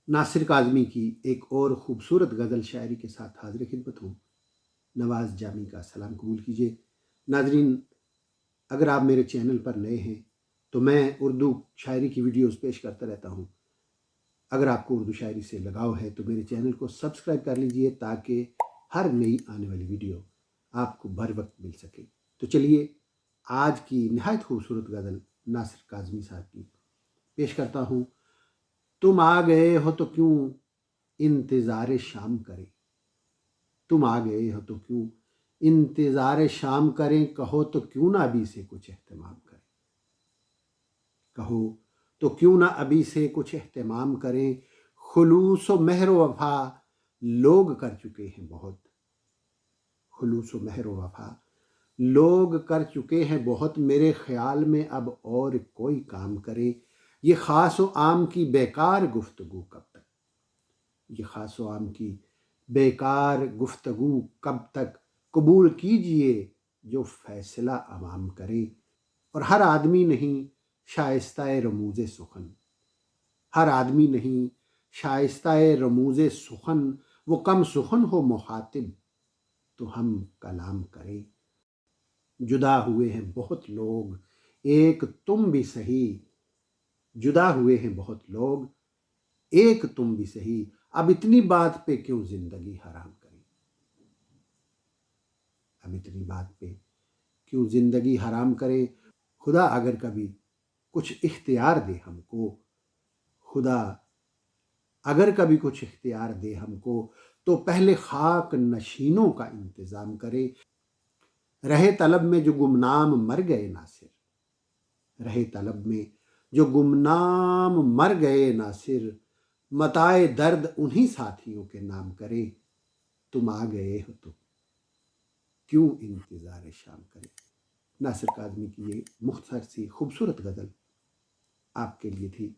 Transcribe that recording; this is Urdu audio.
ناصر کاظمی کی ایک اور خوبصورت غزل شاعری کے ساتھ حاضر خدمت ہوں۔ نواز جامی کا سلام قبول کیجیے۔ ناظرین، اگر آپ میرے چینل پر نئے ہیں تو میں اردو شاعری کی ویڈیوز پیش کرتا رہتا ہوں۔ اگر آپ کو اردو شاعری سے لگاؤ ہے تو میرے چینل کو سبسکرائب کر لیجیے تاکہ ہر نئی آنے والی ویڈیو آپ کو بر وقت مل سکے۔ تو چلیے آج کی نہایت خوبصورت غزل ناصر کاظمی صاحب کی پیش کرتا ہوں۔ تم آ گئے ہو تو کیوں انتظار شام کریں، تم آ گئے ہو تو کیوں انتظار شام کریں، کہو تو کیوں نہ ابھی سے کچھ اہتمام کریں، کہو تو کیوں نہ ابھی سے کچھ اہتمام کریں۔ خلوص و مہر و وفا لوگ کر چکے ہیں بہت، خلوص و مہر و وفا لوگ کر چکے ہیں بہت، میرے خیال میں اب اور کوئی کام کرے۔ یہ خاص و عام کی بیکار گفتگو کب تک، یہ خاص و عام کی بیکار گفتگو کب تک، قبول کیجئے جو فیصلہ عوام کرے۔ اور ہر آدمی نہیں شائستہ رموز سخن، ہر آدمی نہیں شائستہ رموز سخن، وہ کم سخن ہو مخاطب تو ہم کلام کریں۔ جدا ہوئے ہیں بہت لوگ ایک تم بھی سہی، جدا ہوئے ہیں بہت لوگ ایک تم بھی سہی، اب اتنی بات پہ کیوں زندگی حرام کریں، اب اتنی بات پہ کیوں زندگی حرام کریں۔ خدا اگر کبھی کچھ اختیار دے ہم کو، خدا اگر کبھی کچھ اختیار دے ہم کو، تو پہلے خاک نشینوں کا انتظام کرے۔ رہے طلب میں جو گمنام مر گئے ناصر، رہے طلب میں جو گمنام مر گئے ناصر، متاع درد انہی ساتھیوں کے نام کرے۔ تم آ گئے ہو تو کیوں انتظار شام کرے۔ ناصر کاظمی کی یہ مختصر سی خوبصورت غزل آپ کے لیے تھی۔